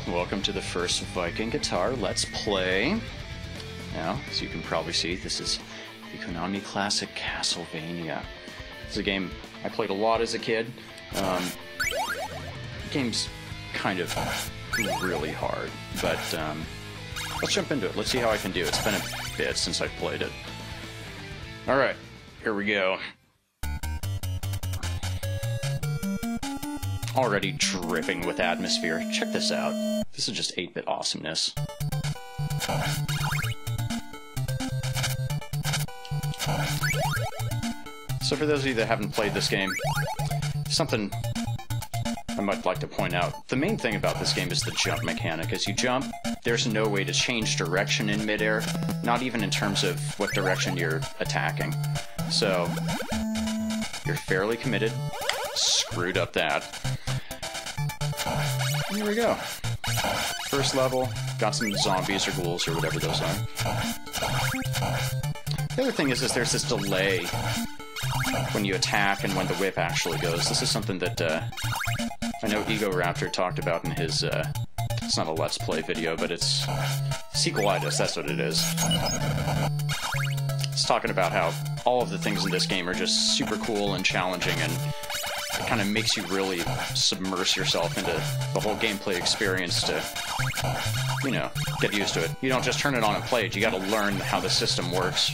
Welcome to the first Viking Guitar Let's Play. Now, as you can probably see, this is the Konami classic Castlevania. It's a game I played a lot as a kid. The game's kind of really hard, but let's jump into it. Let's see how I can do it. It's been a bit since I've played it. Alright, here we go. Already dripping with atmosphere. Check this out. This is just 8-bit awesomeness. So for those of you that haven't played this game, something I might like to point out. The main thing about this game is the jump mechanic. As you jump, there's no way to change direction in midair, not even in terms of what direction you're attacking. So, you're fairly committed. Screwed up that. Here we go. First level, got some zombies or ghouls or whatever those are. The other thing is there's this delay when you attack and when the whip actually goes. This is something that I know Ego Raptor talked about in his, it's not a Let's Play video, but it's sequelitis, that's what it is. It's talking about how all of the things in this game are just super cool and challenging, and it kind of makes you really submerge yourself into the whole gameplay experience to, you know, get used to it. You don't just turn it on and play it, you gotta learn how the system works.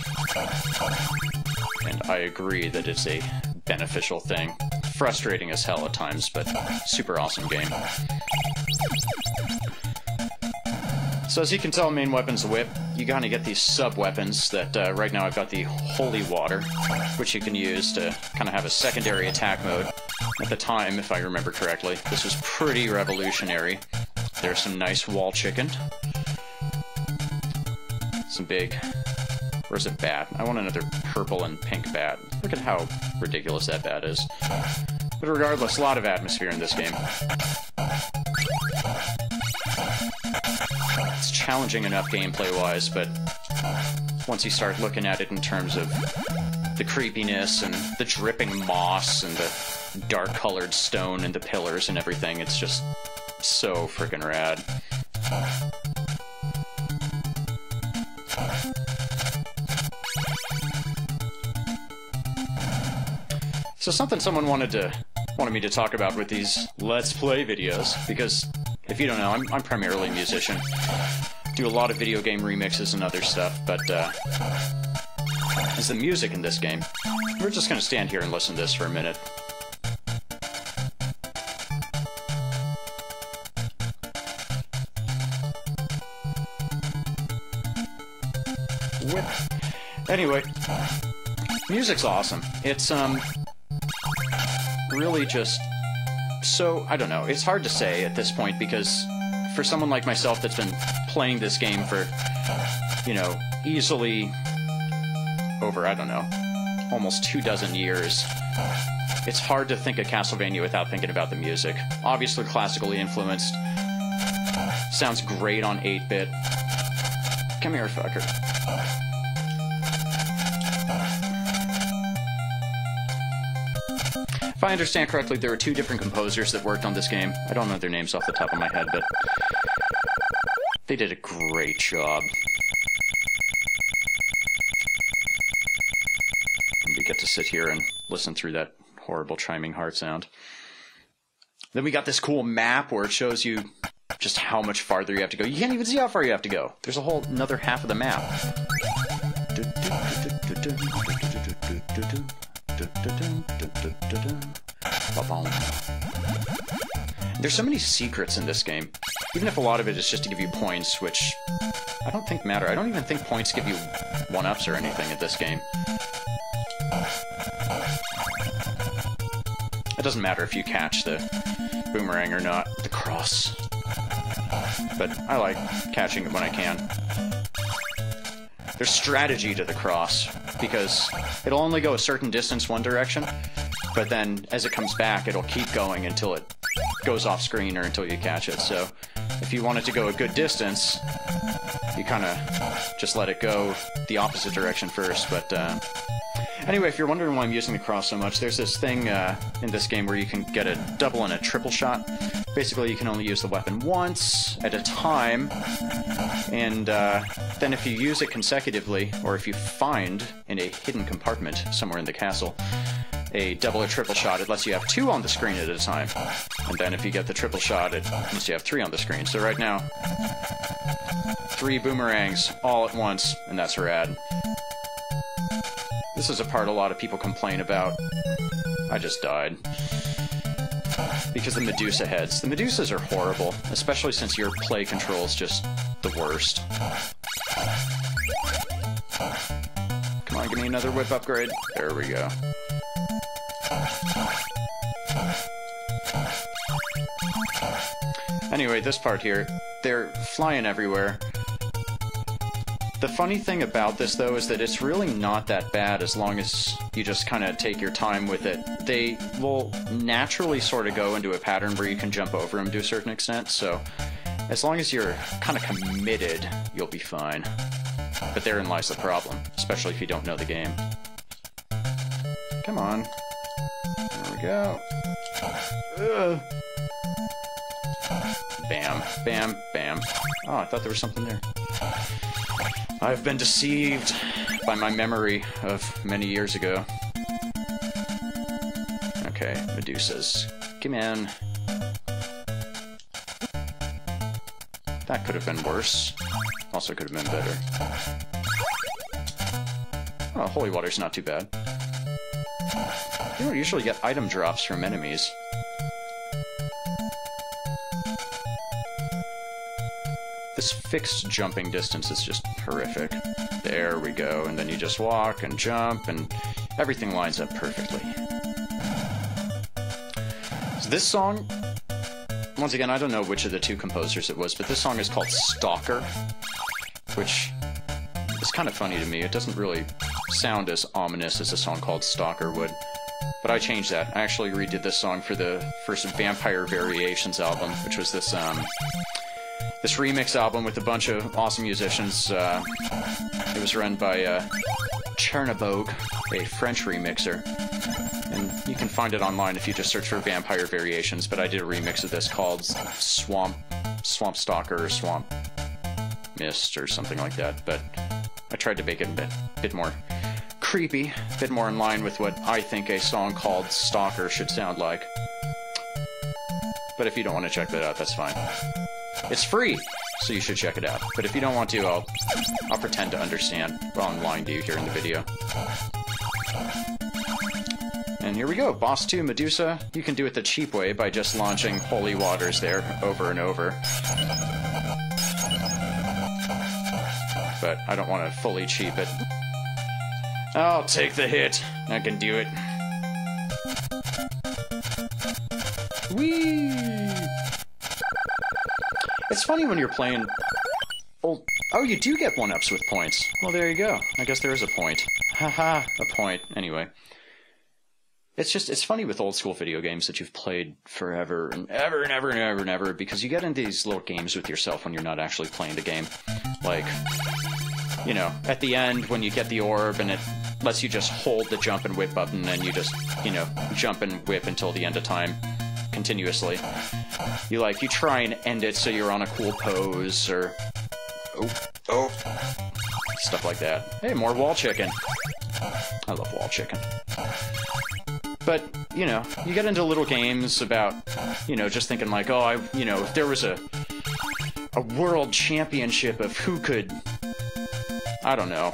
And I agree that it's a beneficial thing. Frustrating as hell at times, but super awesome game. So as you can tell, main weapon's a whip. You kind of get these sub-weapons that right now I've got the Holy Water, which you can use to kind of have a secondary attack mode. At the time, if I remember correctly, this was pretty revolutionary. There's some nice wall chicken. Some big... Where's a bat? I want another purple and pink bat. Look at how ridiculous that bat is. But regardless, a lot of atmosphere in this game. It's challenging enough gameplay-wise, but once you start looking at it in terms of the creepiness and the dripping moss and the dark-colored stone and the pillars and everything, it's just so freaking rad. So something someone wanted me to talk about with these Let's Play videos, because if you don't know, I'm primarily a musician. Do a lot of video game remixes and other stuff, but as the music in this game, we're just gonna stand here and listen to this for a minute. Anyway, music's awesome. It's really just so, I don't know, it's hard to say at this point, because for someone like myself that's been playing this game for, you know, easily over, I don't know, almost 24 years, it's hard to think of Castlevania without thinking about the music. Obviously classically influenced, sounds great on 8-bit. Come here, fucker. If I understand correctly, there were 2 different composers that worked on this game. I don't know their names off the top of my head, but they did a great job. And we get to sit here and listen through that horrible chiming heart sound. Then we got this cool map where it shows you just how much farther you have to go. You can't even see how far you have to go. There's a whole another half of the map. There's so many secrets in this game, even if a lot of it is just to give you points, which I don't think matter. I don't even think points give you 1-ups or anything at this game. It doesn't matter if you catch the boomerang or not, the cross. But I like catching it when I can. There's strategy to the cross, because it'll only go a certain distance one direction, but then as it comes back, it'll keep going until it goes off screen or until you catch it. So If you want it to go a good distance, you kind of just let it go the opposite direction first. But anyway, if you're wondering why I'm using the cross so much, there's this thing in this game where you can get a double and a triple shot. Basically, you can only use the weapon once at a time, and then if you use it consecutively, or if you find in a hidden compartment somewhere in the castle a double or triple shot, it lets you have 2 on the screen at a time. And then if you get the triple shot, it lets you have 3 on the screen. So right now, 3 boomerangs all at once, and that's rad. This is a part a lot of people complain about. I just died. Because the Medusa heads. The Medusas are horrible, especially since your play control is just the worst. Come on, give me another whip upgrade. There we go. Anyway, this part here, they're flying everywhere. The funny thing about this, though, is that it's really not that bad as long as you just kind of take your time with it. They will naturally sort of go into a pattern where you can jump over them to a certain extent, so as long as you're kind of committed, you'll be fine. But therein lies the problem, especially if you don't know the game. Come on. There we go. Ugh. Bam, bam, bam. Oh, I thought there was something there. I've been deceived by my memory of many years ago. Okay, Medusas. Come in. That could have been worse. Also could have been better. Oh, holy water's not too bad. You don't usually get item drops from enemies. This fixed jumping distance is just horrific. There we go, and then you just walk and jump, and everything lines up perfectly. So this song, once again, I don't know which of the 2 composers it was, but this song is called Stalker, which is kind of funny to me. It doesn't really sound as ominous as a song called Stalker would. But I changed that. I actually redid this song for the first Vampire Variations album, which was this this remix album with a bunch of awesome musicians. It was run by Chernabog, a French remixer. And you can find it online if you just search for Vampire Variations, but I did a remix of this called Swamp Stalker or Swamp Mist or something like that. But I tried to make it a bit more creepy, a bit more in line with what I think a song called Stalker should sound like. But if you don't want to check that out, that's fine. It's free, so you should check it out. But if you don't want to, I'll pretend to understand while I'm lying to you here in the video. And here we go, Boss 2, Medusa. You can do it the cheap way by just launching holy waters there over and over. But I don't want to fully cheap it. I'll take the hit. I can do it. Whee! It's funny when you're playing... Oh, you do get 1-ups with points. Well, there you go. I guess there is a point. Haha, a point. Anyway. It's funny with old school video games that you've played forever and ever and ever and ever and ever, because you get into these little games with yourself when you're not actually playing the game. Like, you know, at the end when you get the orb and it lets you just hold the jump and whip button and you just, you know, jump and whip until the end of time continuously. You try and end it so you're on a cool pose, or stuff like that. Hey, more wall chicken. I love wall chicken. But, you know, you get into little games about, you know, just thinking like, oh, if there was a world championship of who could, I don't know,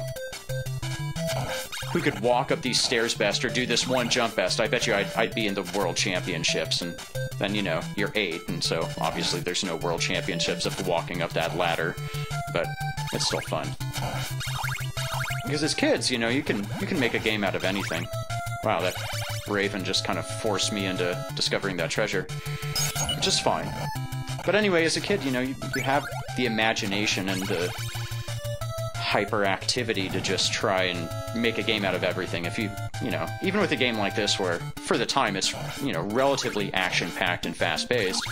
who could walk up these stairs best or do this one jump best, I bet you I'd be in the world championships. And then, you know, you're 8, and so obviously there's no world championships of walking up that ladder, but it's still fun. Because as kids, you know, you can make a game out of anything. Wow, that raven just kind of forced me into discovering that treasure, which is fine. But anyway, as a kid, you know, you have the imagination and the hyperactivity to just try and make a game out of everything. If you know, even with a game like this where, for the time, it's, you know, relatively action-packed and fast-paced,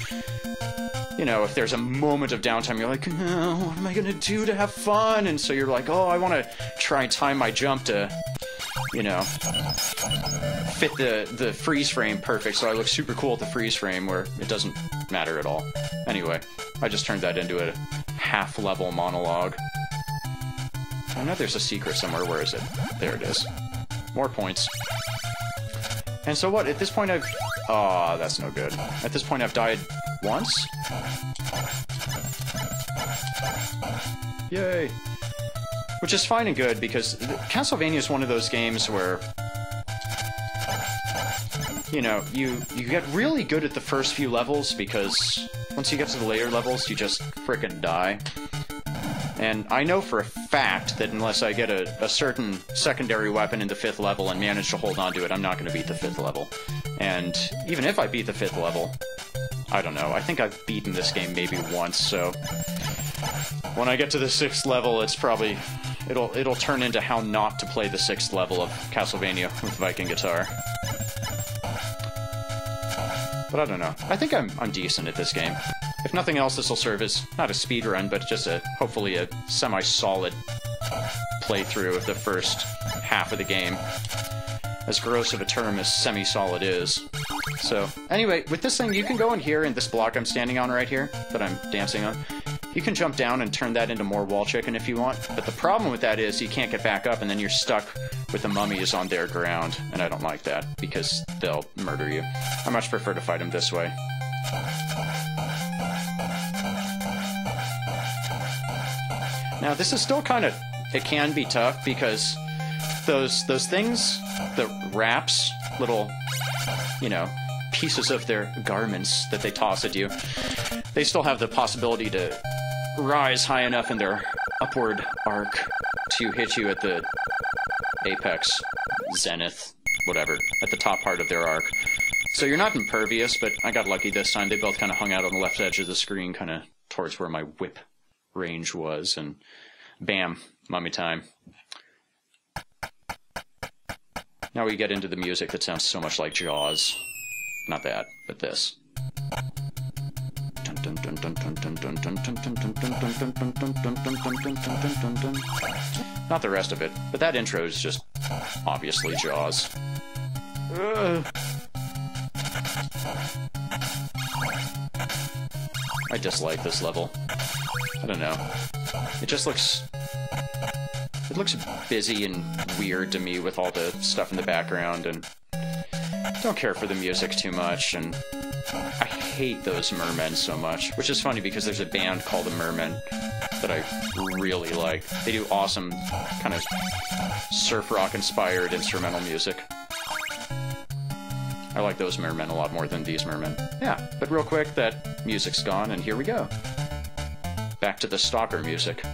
you know, if there's a moment of downtime, you're like, oh, what am I gonna do to have fun? And so you're like, oh, I want to try and time my jump to, you know, fit the freeze frame perfect, so I look super cool at the freeze frame where it doesn't matter at all. Anyway, I just turned that into a half-level monologue. I know there's a secret somewhere. Where is it? There it is. More points. And so what? At this point I've... Aw, that's no good. At this point I've died once? Yay! Which is fine and good, because Castlevania is one of those games where, you know, you get really good at the first few levels, because once you get to the later levels, you just frickin' die. And I know for a fact that unless I get a certain secondary weapon in the 5th level and manage to hold on to it, I'm not going to beat the 5th level. And even if I beat the 5th level, I don't know, I think I've beaten this game maybe once, so when I get to the 6th level, it's probably... It'll turn into how not to play the 6th level of Castlevania with VikingGuitar. But I don't know. I think I'm decent at this game. If nothing else, this will serve as, not a speedrun, but just hopefully a semi-solid playthrough of the first half of the game. As gross of a term as semi-solid is. So, anyway, with this thing, you can go in here, in this block I'm standing on right here, that I'm dancing on. You can jump down and turn that into more wall chicken if you want, but the problem with that is you can't get back up, and then you're stuck with the mummies on their ground, and I don't like that, because they'll murder you. I much prefer to fight them this way. Now, this is still kind of... It can be tough, because those things, the wraps, little, you know, pieces of their garments that they toss at you, they still have the possibility to rise high enough in their upward arc to hit you at the apex, zenith, whatever, at the top part of their arc. So you're not impervious, but I got lucky this time. They both kind of hung out on the left edge of the screen, kind of towards where my whip range was, and bam, mummy time. Now we get into the music that sounds so much like Jaws. Not that, but this. Not the rest of it, but that intro is just obviously Jaws. I dislike this level. I don't know. It just looks... It looks busy and weird to me with all the stuff in the background, and don't care for the music too much, and I hate those mermen so much, which is funny because there's a band called the Mermen that I really like. They do awesome kind of surf rock inspired instrumental music. I like those mermen a lot more than these mermen. Yeah, but real quick, that music's gone, and here we go. Back to the stalker music.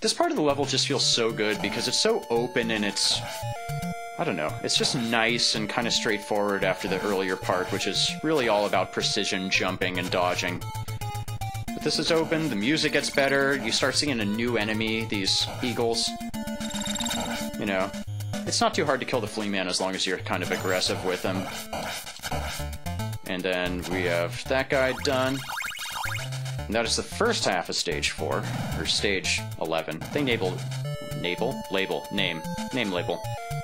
This part of the level just feels so good because it's so open and it's... I don't know, it's just nice and kind of straightforward after the earlier part, which is really all about precision jumping and dodging. But this is open, the music gets better, you start seeing a new enemy, these eagles. You know, it's not too hard to kill the flea man as long as you're kind of aggressive with him. And then we have that guy done. And that is the first half of stage 4, or stage 11. They name label.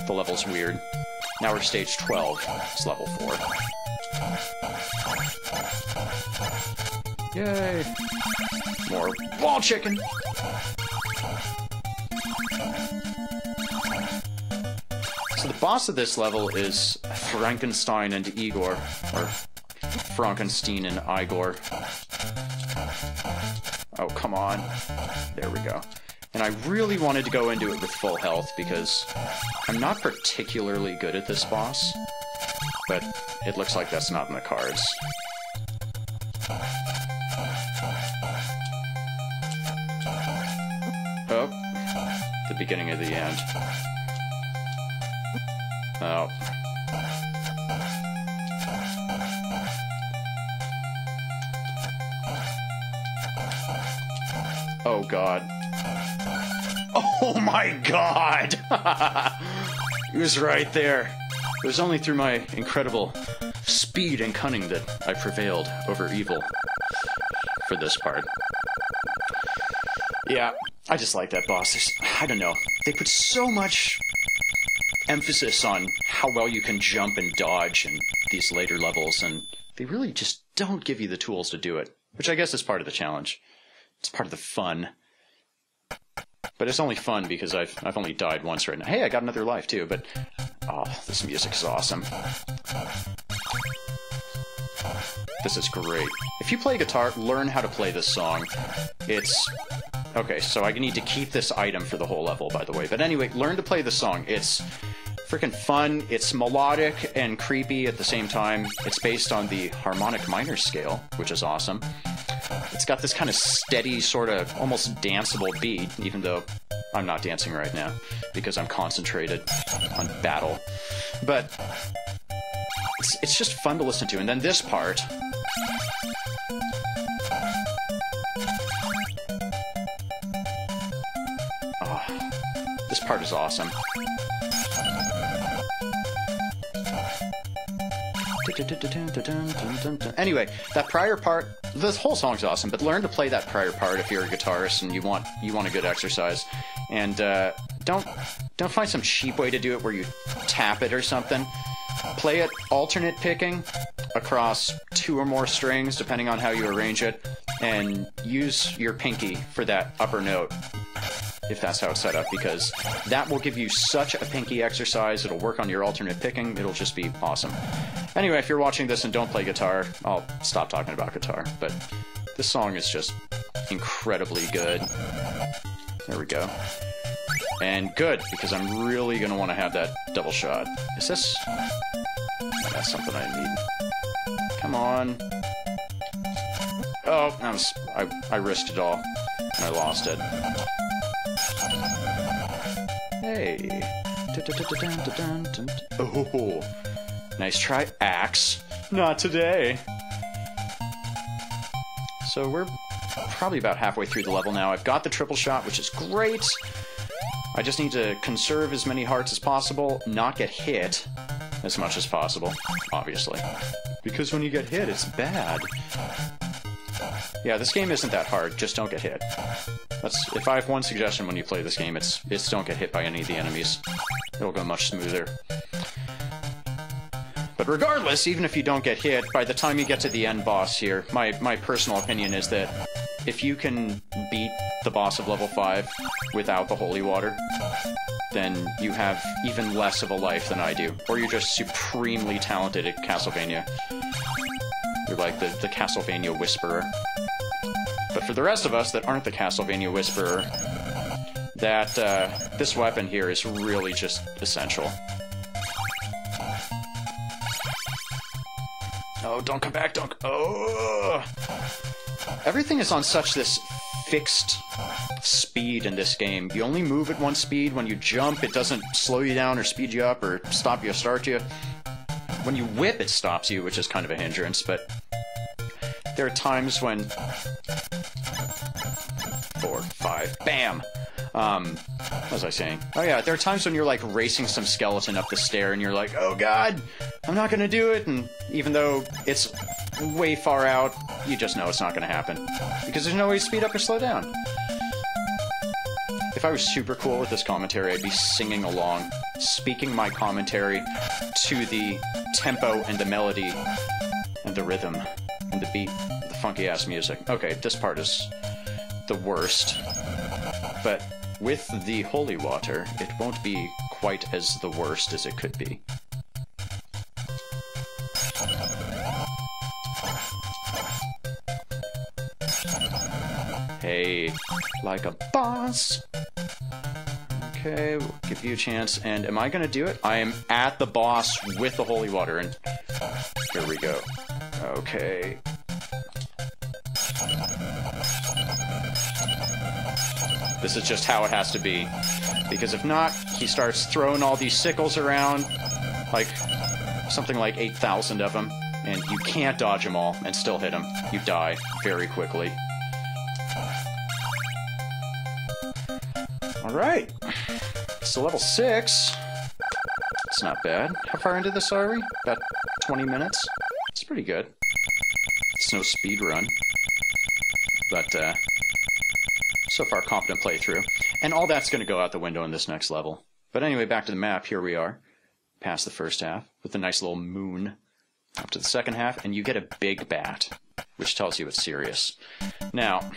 The level's weird. Now we're stage 12. It's level 4. Yay! More wall chicken! So the boss of this level is Frankenstein and Igor, or Frankenstein and Igor. Oh, come on. There we go. And I really wanted to go into it with full health because I'm not particularly good at this boss, but it looks like that's not in the cards. Oh, the beginning of the end. Oh. Oh god. Oh my god! He was right there. It was only through my incredible speed and cunning that I prevailed over evil for this part. Yeah, I just like that boss. I don't know. They put so much emphasis on how well you can jump and dodge in these later levels, and they really just don't give you the tools to do it, which I guess is part of the challenge. It's part of the fun. But it's only fun because I've only died once right now. Hey, I got another life too, but oh, this music is awesome. This is great. If you play guitar, learn how to play this song. It's... Okay, so I need to keep this item for the whole level, by the way. But anyway, learn to play the song. It's freaking fun. It's melodic and creepy at the same time. It's based on the harmonic minor scale, which is awesome. It's got this kind of steady, sort of almost danceable beat, even though I'm not dancing right now because I'm concentrated on battle. But it's just fun to listen to. And then this part... Oh, this part is awesome. Anyway, that prior part, this whole song's awesome, but learn to play that prior part if you're a guitarist and you want a good exercise. And don't find some cheap way to do it where you tap it or something. Play it alternate picking across 2 or more strings, depending on how you arrange it, and use your pinky for that upper note, if that's how it's set up, because that will give you such a pinky exercise. It'll work on your alternate picking. It'll just be awesome. Anyway, if you're watching this and don't play guitar, I'll stop talking about guitar, but this song is just incredibly good. There we go. And good, because I'm really going to want to have that double shot. Is this... That's something I need. Come on. Oh, I risked it all, and I lost it. Hey. Oh, nice try, axe. Not today. So we're probably about halfway through the level now. I've got the triple shot, which is great. I just need to conserve as many hearts as possible, not get hit as much as possible, obviously. Because when you get hit, it's bad. Yeah, this game isn't that hard, just don't get hit. If I have one suggestion when you play this game, it's don't get hit by any of the enemies. It'll go much smoother. But regardless, even if you don't get hit, by the time you get to the end boss here, my personal opinion is that if you can beat the boss of level 5 without the holy water, then you have even less of a life than I do. Or you're just supremely talented at Castlevania. You're like the Castlevania Whisperer. But for the rest of us that aren't the Castlevania Whisperer, that this weapon here is really just essential. Oh, don't come back, don't... Oh! Everything is on such this fixed speed in this game. You only move at one speed. When you jump, it doesn't slow you down or speed you up or stop you or start you. When you whip, it stops you, which is kind of a hindrance, but there are times when... 4, 5, bam! What was I saying? Oh yeah, there are times when you're like racing some skeleton up the stair and you're like, oh god, I'm not gonna do it, and even though it's way far out, you just know it's not gonna happen. Because there's no way to speed up or slow down. If I was super cool with this commentary, I'd be singing along, speaking my commentary to the tempo and the melody and the rhythm and the beat, the funky-ass music. Okay, this part is the worst, but with the holy water, it won't be quite as the worst as it could be. Hey, like a boss. Okay, we'll give you a chance. And am I gonna do it? I am at the boss with the holy water, and here we go. Okay. This is just how it has to be. Because if not, he starts throwing all these sickles around, like something like 8,000 of them, and you can't dodge them all and still hit him. You die very quickly. Alright. So level 6. That's not bad. How far into this are we? About 20 minutes? It's pretty good. It's no speed run. But, so far, competent playthrough. And all that's going to go out the window in this next level. But anyway, back to the map. Here we are. Past the first half, with a nice little moon. Up to the second half, and you get a big bat, which tells you it's serious. Now,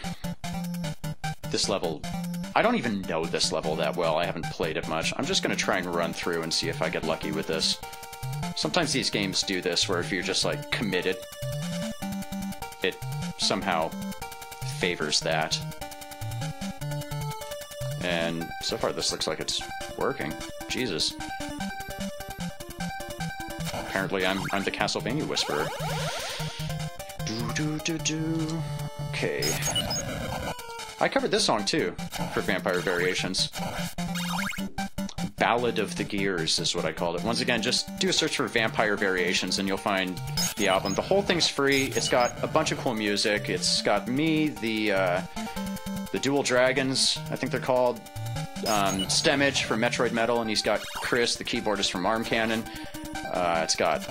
this level... I don't even know this level that well. I haven't played it much. I'm just going to try and run through and see if I get lucky with this. Sometimes these games do this, where if you're just, like, committed, it somehow favors that. And so far this looks like it's working. Jesus. Apparently I'm the Castlevania Whisperer. Okay. I covered this song, too, for Vampire Variations. Ballad of the Gears is what I called it. Once again, just do a search for Vampire Variations and you'll find the album. The whole thing's free. It's got a bunch of cool music. It's got me, the Dual Dragons, I think they're called, Stemage from Metroid Metal, and he's got Chris, the keyboardist from Arm Cannon. It's got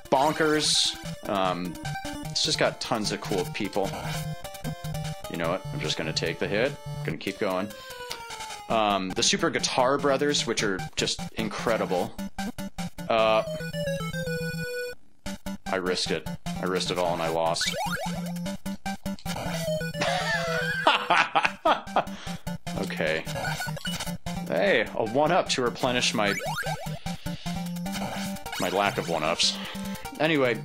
Bonkers. It's just got tons of cool people. You know what? I'm just going to take the hit. I'm going to keep going. The Super Guitar Brothers, which are just incredible. I risked it. I risked it all and I lost. Okay. Hey, a 1-up to replenish my lack of 1-ups. Anyway,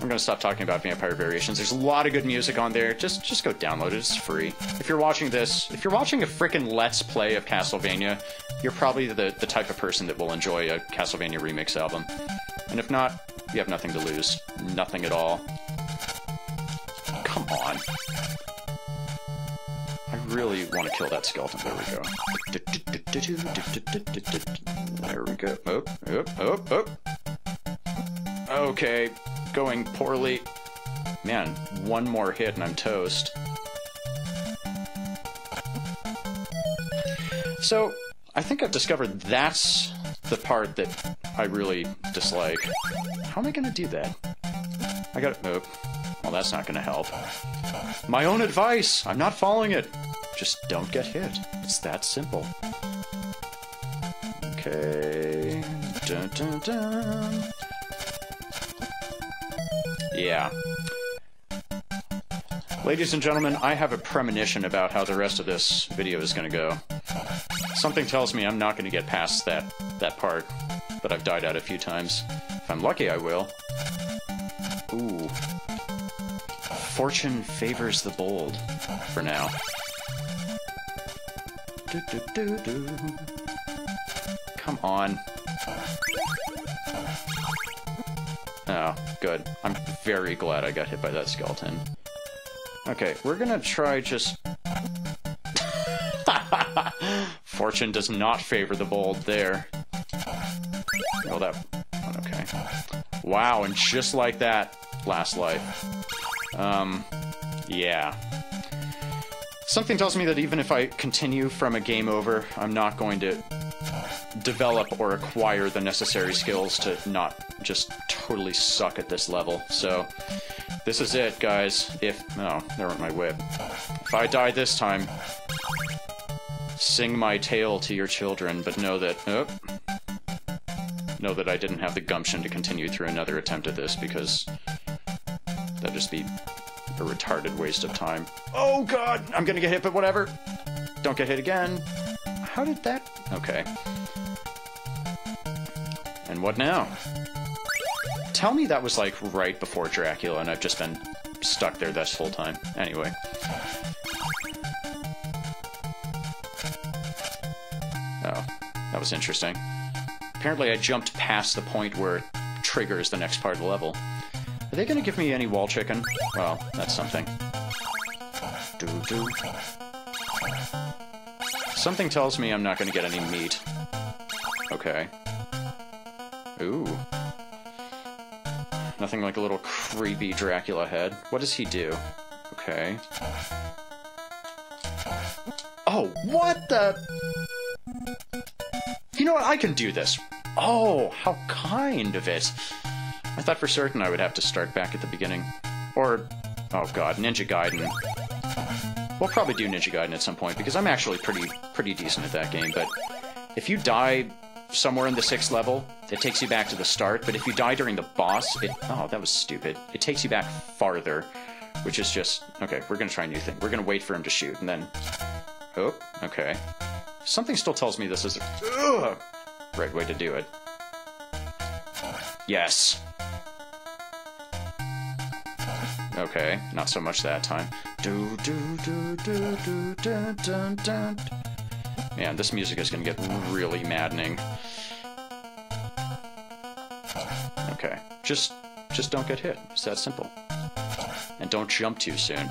I'm gonna stop talking about Vampire Variations. There's a lot of good music on there. Just go download it. It's free. If you're watching this, if you're watching a frickin' Let's Play of Castlevania, you're probably the type of person that will enjoy a Castlevania remix album. And if not, you have nothing to lose. Nothing at all. Come on. I really want to kill that skeleton. There we go. There we go. Oh. Okay, going poorly. Man, one more hit and I'm toast. So, I think I've discovered that's the part that I really dislike. How am I gonna do that? I gotta... Oh. Well, that's not gonna help. My own advice! I'm not following it! Just don't get hit. It's that simple. Okay... Dun, dun, dun. Yeah. Ladies and gentlemen, I have a premonition about how the rest of this video is gonna go. Something tells me I'm not gonna get past that part, but I've died out a few times. If I'm lucky, I will. Ooh. Fortune favors the bold, for now. Come on. Oh, good. I'm very glad I got hit by that skeleton. Okay, we're gonna try just... Fortune does not favor the bold there. Oh, that one, okay. Wow, and just like that, last life. Yeah. Something tells me that even if I continue from a game over, I'm not going to develop or acquire the necessary skills to not just totally suck at this level. So, this is it, guys. Oh, there went my whip. If I die this time, sing my tale to your children, but know that... Oh, know that I didn't have the gumption to continue through another attempt at this, because that'd just be a retarded waste of time. Oh god! I'm gonna get hit, but whatever! Don't get hit again. How did that... Okay. And what now? Tell me that was, like, right before Dracula, and I've just been stuck there this whole time. Anyway. Oh, that was interesting. Apparently I jumped past the point where it triggers the next part of the level. Are they gonna give me any wall chicken? Well, that's something. Something tells me I'm not gonna get any meat. Okay. Ooh. Nothing like a little creepy Dracula head. What does he do? Okay. Oh, what the... You know what? I can do this. Oh, how kind of it. I thought for certain I would have to start back at the beginning. Or, oh god, Ninja Gaiden. We'll probably do Ninja Gaiden at some point, because I'm actually pretty decent at that game, but if you die somewhere in the 6th level, it takes you back to the start, but if you die during the boss, oh, that was stupid. It takes you back farther, which is just, okay, we're gonna try a new thing. We're gonna wait for him to shoot, and then, oh, okay. Something still tells me this is the right way to do it. Yes. Okay, not so much that time. Man, this music is gonna get really maddening. Okay, just don't get hit. It's that simple. And don't jump too soon.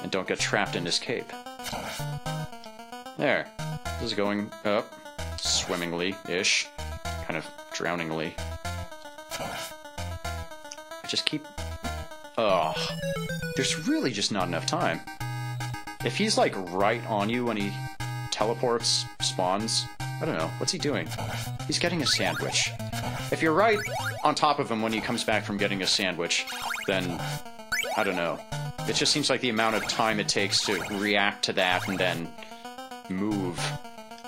And don't get trapped in his cape. There. This is going up. Swimmingly-ish. Kind of drowningly. I just keep... Ugh. There's really just not enough time. If he's, like, right on you when he teleports, spawns... I don't know. What's he doing? He's getting a sandwich. If you're right on top of him when he comes back from getting a sandwich, then... I don't know. It just seems like the amount of time it takes to react to that and then move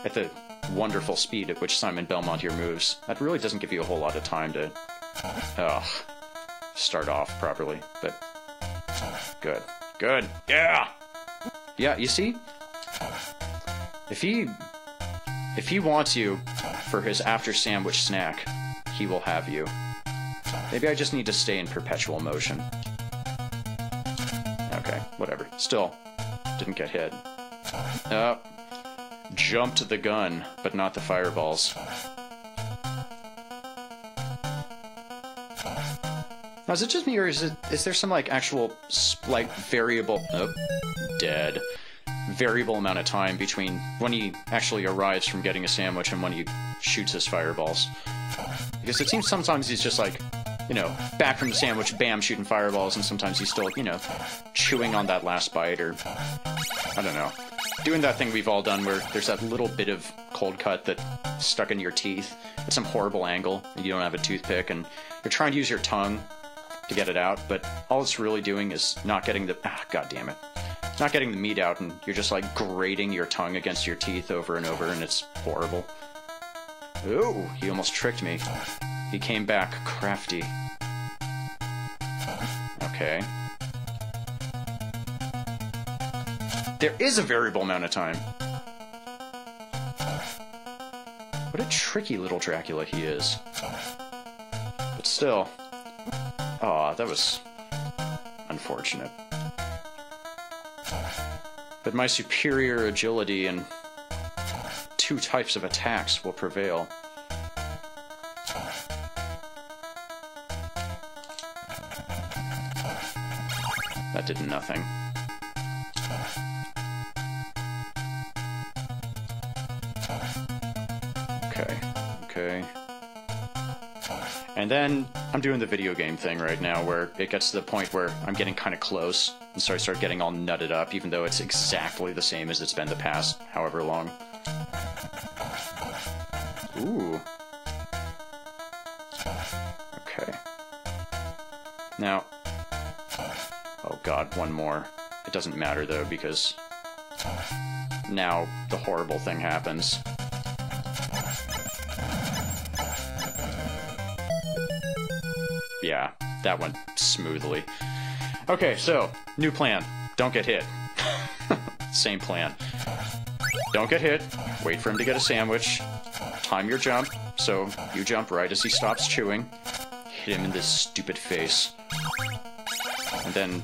at the wonderful speed at which Simon Belmont here moves. That really doesn't give you a whole lot of time to... start off properly, but... Good. Good! Yeah! Yeah, you see? If he wants you for his after-sandwich snack, he will have you. Maybe I just need to stay in perpetual motion. Okay, whatever. Still, didn't get hit. Jumped the gun, but not the fireballs. Now, is it just me, or is there some, like, actual, like, variable... Oh, dead. Variable amount of time between when he actually arrives from getting a sandwich and when he shoots his fireballs? Because it seems sometimes he's just, like, you know, back from the sandwich, bam, shooting fireballs, and sometimes he's still, you know, chewing on that last bite, or... I don't know. Doing that thing we've all done where there's that little bit of cold cut that stuck in your teeth at some horrible angle, and you don't have a toothpick, and you're trying to use your tongue to get it out, but all it's really doing is not getting the... God damn it. Not getting the meat out, and you're just, like, grating your tongue against your teeth over and over, and it's horrible. Ooh, he almost tricked me. He came back crafty. Okay. There is a variable amount of time. What a tricky little Dracula he is. But still... Aw, that was... unfortunate. But my superior agility and 2 types of attacks will prevail. That did nothing. Okay. And then I'm doing the video game thing right now, where it gets to the point where I'm getting kind of close, and so I start getting all nutted up, even though it's exactly the same as it's been the past however long. Ooh. Okay. Now... Oh god, one more. It doesn't matter, though, because... now the horrible thing happens. Yeah, that went smoothly. Okay, so, new plan. Don't get hit. Same plan. Don't get hit, wait for him to get a sandwich, time your jump, so you jump right as he stops chewing, hit him in this stupid face. And then...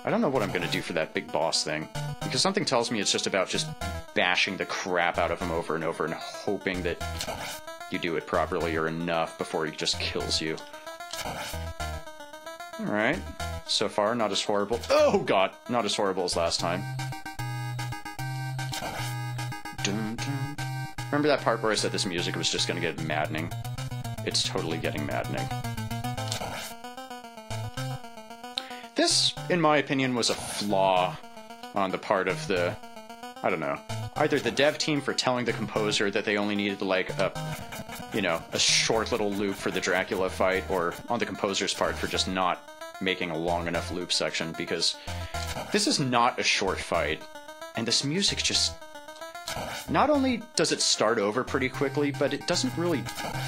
I don't know what I'm gonna do for that big boss thing, because something tells me it's just about just bashing the crap out of him over and over and hoping that you do it properly or enough before he just kills you. Alright. So far, not as horrible. Oh god! Not as horrible as last time. Dun, dun. Remember that part where I said this music was just gonna get maddening? It's totally getting maddening. This, in my opinion, was a flaw on the part of the... I don't know. Either the dev team for telling the composer that they only needed, like, a you know, a short little loop for the Dracula fight, or on the composer's part for just not making a long enough loop section, because this is not a short fight, and this music just... Not only does it start over pretty quickly, but it doesn't really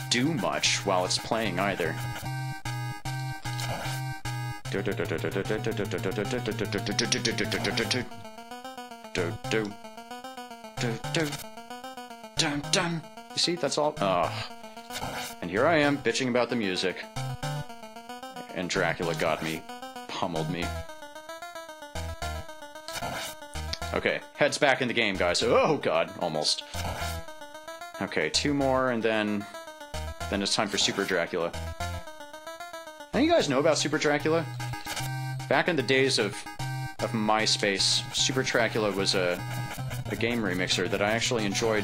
do much while it's playing either. You see, that's all. And here I am bitching about the music, and Dracula got me, pummeled me. Okay, heads back in the game, guys. Oh god, almost. Okay, 2 more, and then it's time for Super Dracula. Now, you guys know about Super Dracula? Back in the days of MySpace, Super Dracula was a game remixer that I actually enjoyed.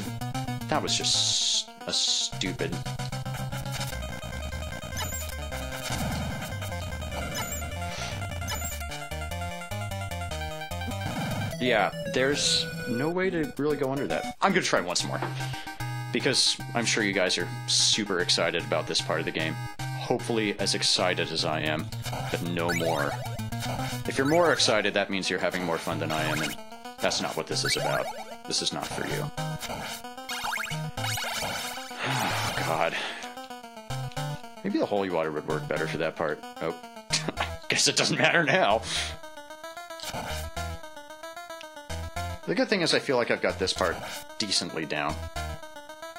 That was just a stupid... Yeah, there's no way to really go under that. I'm gonna try once more, because I'm sure you guys are super excited about this part of the game. Hopefully as excited as I am, but no more. If you're more excited, that means you're having more fun than I am, and that's not what this is about. This is not for you. Oh, God. Maybe the holy water would work better for that part. Oh, guess it doesn't matter now. The good thing is I feel like I've got this part decently down.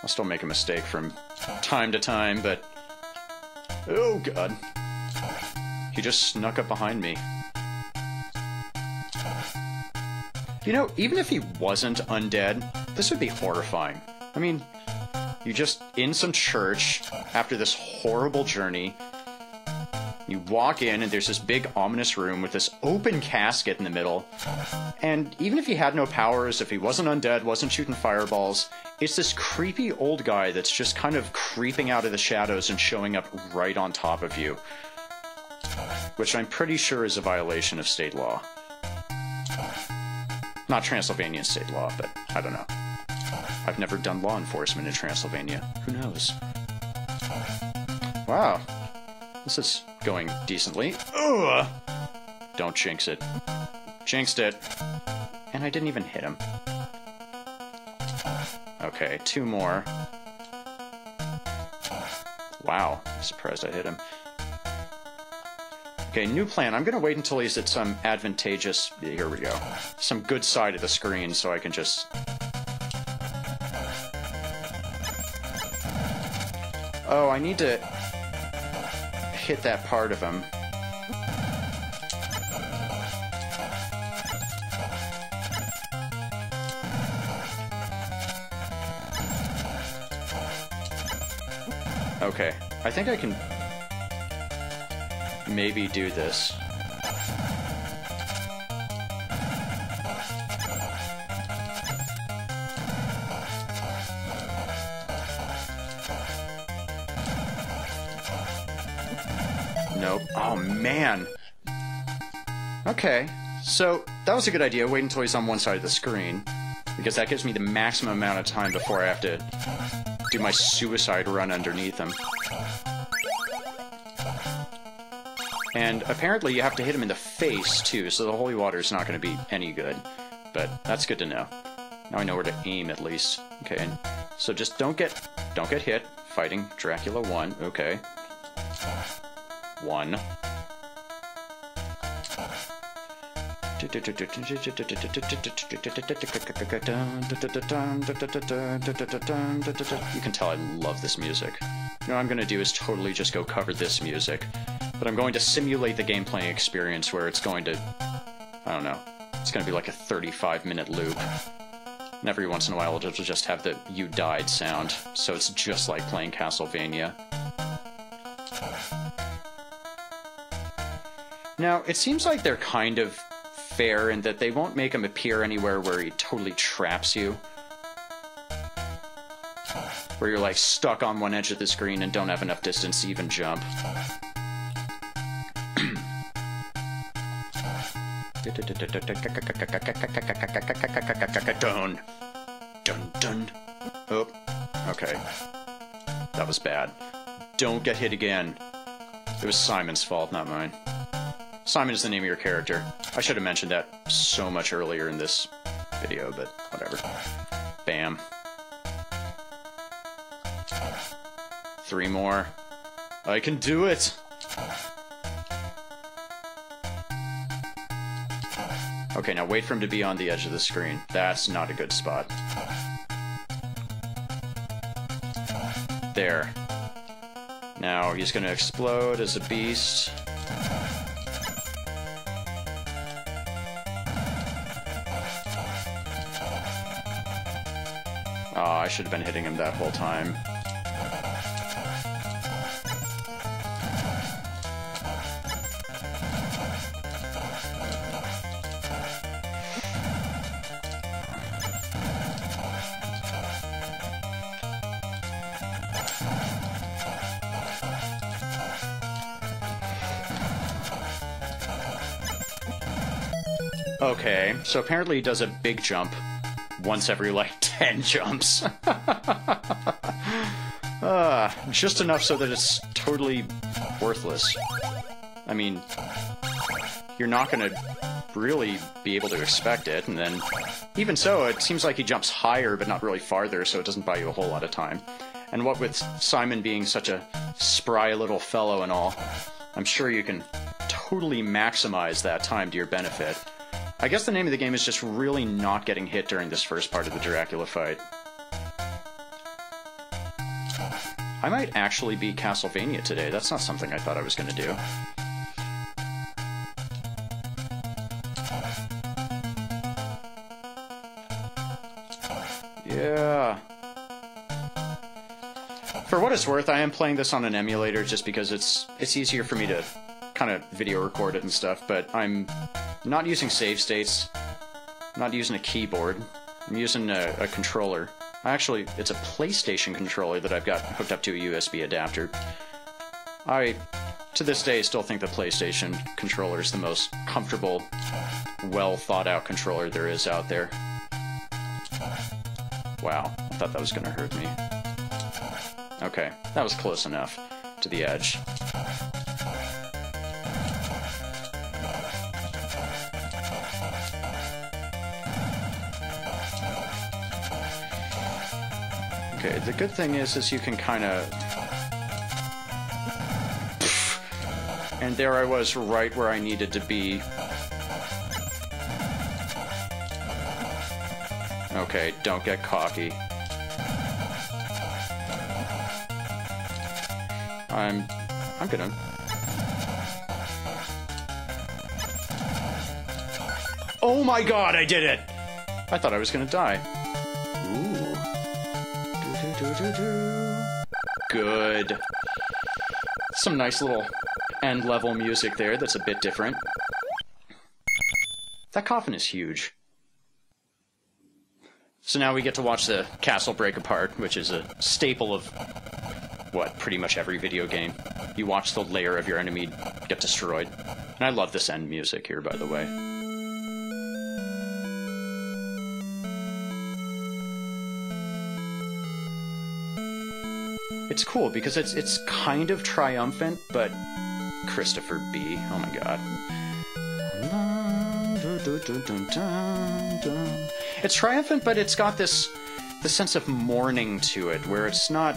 I'll still make a mistake from time to time, but... Oh, God. He just snuck up behind me. You know, even if he wasn't undead, this would be horrifying. I mean, you're just in some church after this horrible journey. You walk in, and there's this big, ominous room with this open casket in the middle. And even if he had no powers, if he wasn't undead, wasn't shooting fireballs, it's this creepy old guy that's just kind of creeping out of the shadows and showing up right on top of you. Which I'm pretty sure is a violation of state law. Not Transylvanian state law, but I don't know. I've never done law enforcement in Transylvania. Who knows? Wow. This is going decently. Ugh! Don't jinx it. Jinxed it. And I didn't even hit him. Okay, 2 more. Wow, I'm surprised I hit him. Okay, new plan. I'm gonna wait until he's at some advantageous... Here we go. Some good side of the screen so I can just... Oh, I need to... hit that part of him. Okay, I think I can maybe do this. Nope. Oh, man. Okay, so that was a good idea. Wait until he's on one side of the screen, because that gives me the maximum amount of time before I have to do my suicide run underneath him. And apparently you have to hit him in the face, too, so the holy water is not going to be any good. But that's good to know. Now I know where to aim, at least. Okay, and so just don't get hit. Fighting Dracula 1. Okay. 1. You can tell I love this music. You know what I'm going to do is totally just go cover this music. But I'm going to simulate the game playing experience where it's going to... I don't know. It's going to be like a 35-minute loop. And every once in a while it'll just have the "you died" sound. So it's just like playing Castlevania. Now, it seems like they're kind of fair in that they won't make him appear anywhere where he totally traps you. Where you're like stuck on one edge of the screen and don't have enough distance to even jump. Dun. Dun, dun. Oh, okay. That was bad. Don't get hit again. It was Simon's fault, not mine. Simon is the name of your character. I should have mentioned that so much earlier in this video, but whatever. Bam. 3 more. I can do it! Okay, now wait for him to be on the edge of the screen. That's not a good spot. There. Now he's gonna explode as a beast. Oh, I should have been hitting him that whole time. Okay, so apparently he does a big jump once every, like, 10 jumps. Just enough so that it's totally worthless. I mean, you're not gonna really be able to expect it, and then, even so, it seems like he jumps higher but not really farther, so it doesn't buy you a whole lot of time. And what with Simon being such a spry little fellow and all, I'm sure you can totally maximize that time to your benefit. I guess the name of the game is just really not getting hit during this first part of the Dracula fight. I might actually beat Castlevania today. That's not something I thought I was going to do. Yeah. For what it's worth, I am playing this on an emulator just because it's easier for me to kind of video record it and stuff, but I'm not using save states, not using a keyboard. I'm using a controller. Actually, it's a PlayStation controller that I've got hooked up to a USB adapter. I, to this day, still think the PlayStation controller is the most comfortable, well thought out controller there is out there. Wow, I thought that was going to hurt me. Okay, that was close enough to the edge. Okay, the good thing is you can kind of... And there I was, right where I needed to be. Okay, don't get cocky. I'm gonna... Oh my god, I did it! I thought I was gonna die. Ooh. Good. Some nice little end-level music there that's a bit different. That coffin is huge. So now we get to watch the castle break apart, which is a staple of, what, pretty much every video game. You watch the lair of your enemy get destroyed. And I love this end music here, by the way. It's cool because it's kind of triumphant, but Christopher B. Oh my god. It's triumphant, but it's got the sense of mourning to it, where it's not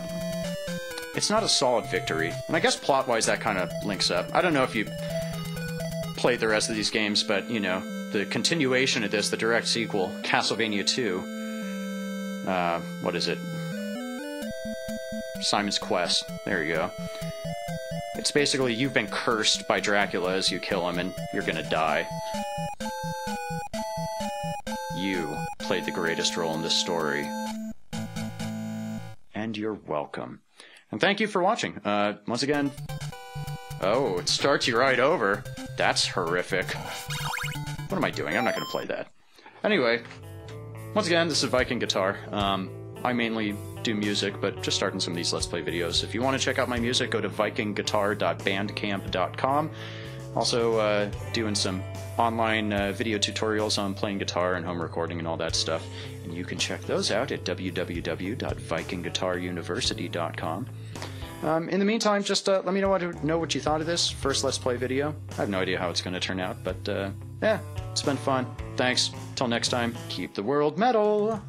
a solid victory. And I guess plot-wise that kind of links up. I don't know if you played the rest of these games, but, you know, the continuation of this, the direct sequel, Castlevania 2, what is it? Simon's Quest. There you go. It's basically you've been cursed by Dracula as you kill him, and you're gonna die. You played the greatest role in this story. And you're welcome. And thank you for watching. Once again... Oh, it starts you right over. That's horrific. What am I doing? I'm not gonna play that. Anyway, once again, this is VikingGuitar. I mainly do music, but just starting some of these Let's Play videos. If you want to check out my music, go to vikingguitar.bandcamp.com. Also doing some online video tutorials on playing guitar and home recording and all that stuff. And you can check those out at www.vikingguitaruniversity.com. In the meantime, just let me know what you thought of this first Let's Play video. I have no idea how it's going to turn out, but yeah, it's been fun. Thanks. Till next time, keep the world metal!